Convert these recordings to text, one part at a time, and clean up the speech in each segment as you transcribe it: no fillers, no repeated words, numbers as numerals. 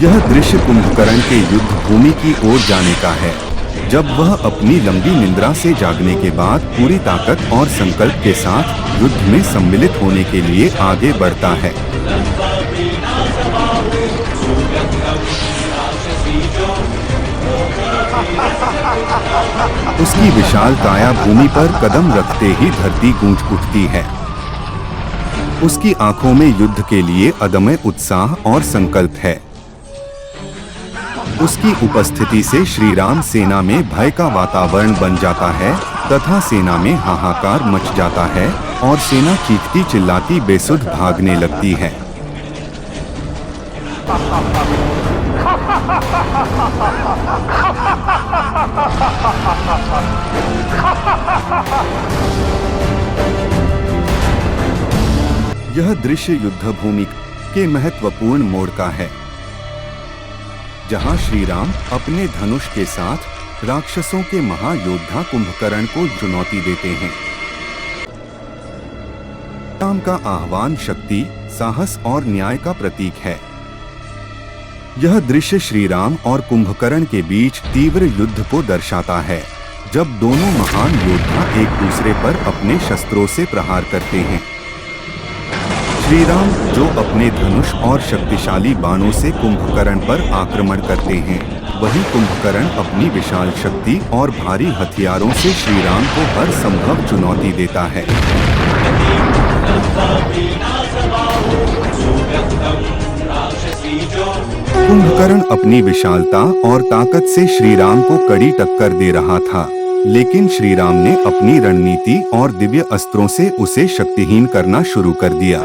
यह दृश्य कुंभकर्ण के युद्ध भूमि की ओर जाने का है, जब वह अपनी लंबी निद्रा से जागने के बाद पूरी ताकत और संकल्प के साथ युद्ध में सम्मिलित होने के लिए आगे बढ़ता है। उसकी विशाल काया भूमि पर कदम रखते ही धरती गूंज उठती है। उसकी आंखों में युद्ध के लिए अदम्य उत्साह और संकल्प है। उसकी उपस्थिति से श्री राम सेना में भय का वातावरण बन जाता है तथा सेना में हाहाकार मच जाता है और सेना चीखती चिल्लाती बेसुध भागने लगती है। यह दृश्य युद्ध भूमि के महत्वपूर्ण मोड़ का है, जहां श्री राम अपने धनुष के साथ राक्षसों के महायोद्धा कुंभकर्ण को चुनौती देते हैं। राम का आह्वान शक्ति, साहस और न्याय का प्रतीक है। यह दृश्य श्री राम और कुंभकर्ण के बीच तीव्र युद्ध को दर्शाता है, जब दोनों महान योद्धा एक दूसरे पर अपने शस्त्रों से प्रहार करते हैं। श्री राम जो अपने धनुष और शक्तिशाली बाणों से कुंभकर्ण पर आक्रमण करते हैं, वहीं कुंभकर्ण अपनी विशाल शक्ति और भारी हथियारों से श्री राम को हर संभव चुनौती देता है। कुंभकर्ण अपनी विशालता और ताकत से श्री राम को कड़ी टक्कर दे रहा था, लेकिन श्री राम ने अपनी रणनीति और दिव्य अस्त्रों से उसे शक्तिहीन करना शुरू कर दिया।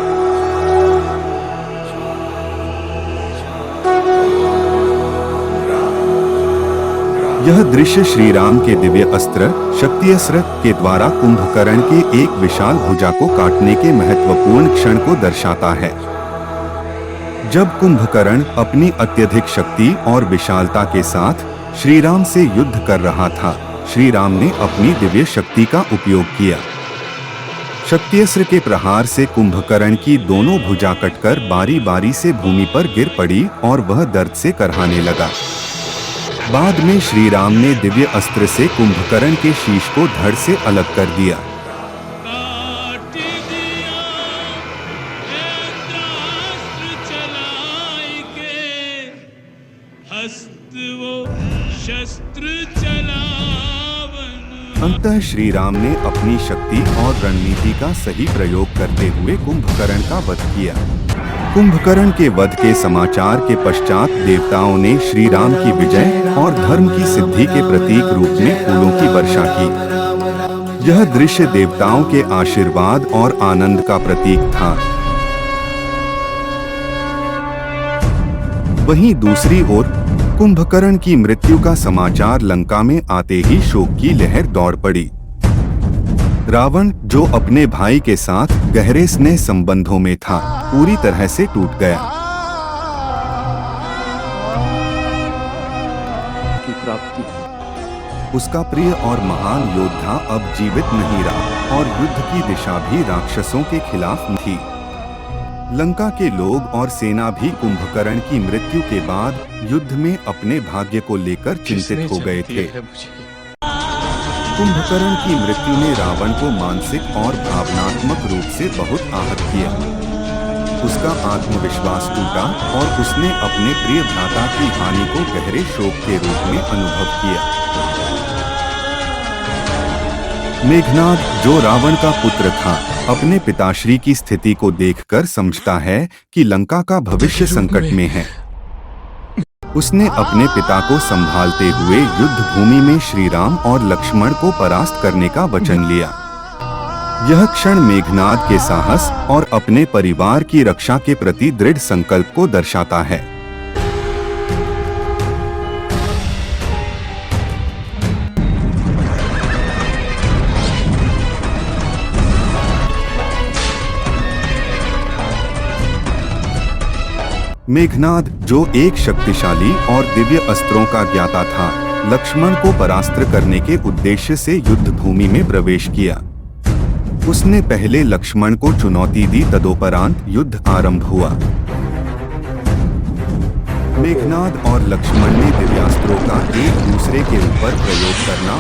यह दृश्य श्री राम के दिव्य अस्त्र शक्ति अस्त्र के द्वारा कुंभकर्ण के एक विशाल भुजा को काटने के महत्वपूर्ण क्षण को दर्शाता है। जब कुंभकर्ण अपनी अत्यधिक शक्ति और विशालता के साथ श्री राम से युद्ध कर रहा था, श्री राम ने अपनी दिव्य शक्ति का उपयोग किया। शक्ति अस्त्र के प्रहार से कुंभकर्ण की दोनों भुजा कटकर बारी बारी से भूमि पर गिर पड़ी और वह दर्द से करहाने लगा। बाद में श्री राम ने दिव्य अस्त्र से कुंभकर्ण के शीश को धड़ से अलग कर दिया। अंततः श्री राम ने अपनी शक्ति और रणनीति का सही प्रयोग करते हुए कुंभकर्ण का वध किया। कुंभकर्ण के वध के समाचार के पश्चात देवताओं ने श्री राम की विजय और धर्म की सिद्धि के प्रतीक रूप में फूलों की वर्षा की। यह दृश्य देवताओं के आशीर्वाद और आनंद का प्रतीक था। वहीं दूसरी ओर कुंभकर्ण की मृत्यु का समाचार लंका में आते ही शोक की लहर दौड़ पड़ी। रावण, जो अपने भाई के साथ गहरे स्नेह संबंधों में था, पूरी तरह से टूट गया। उसका प्रिय और महान योद्धा अब जीवित नहीं रहा और युद्ध की दिशा भी राक्षसों के खिलाफ थी। लंका के लोग और सेना भी कुंभकर्ण की मृत्यु के बाद युद्ध में अपने भाग्य को लेकर चिंतित हो गए थे। कुंभकर्ण की मृत्यु ने रावण को मानसिक और भावनात्मक रूप से बहुत आहत किया। उसका आत्मविश्वास टूटा और उसने अपने प्रिय भ्राता की हानि को गहरे शोक के रूप में अनुभव किया। मेघनाद, जो रावण का पुत्र था, अपने पिताश्री की स्थिति को देखकर समझता है कि लंका का भविष्य संकट में है। उसने अपने पिता को संभालते हुए युद्ध भूमि में श्री राम और लक्ष्मण को परास्त करने का वचन लिया। यह क्षण मेघनाद के साहस और अपने परिवार की रक्षा के प्रति दृढ़ संकल्प को दर्शाता है। मेघनाद, जो एक शक्तिशाली और दिव्य अस्त्रों का ज्ञाता था, लक्ष्मण को परास्त करने के उद्देश्य से युद्ध भूमि में प्रवेश किया। उसने पहले लक्ष्मण को चुनौती दी, तदोपरांत युद्ध आरंभ हुआ। मेघनाद और लक्ष्मण ने दिव्यास्त्रों का एक दूसरे के ऊपर प्रयोग करना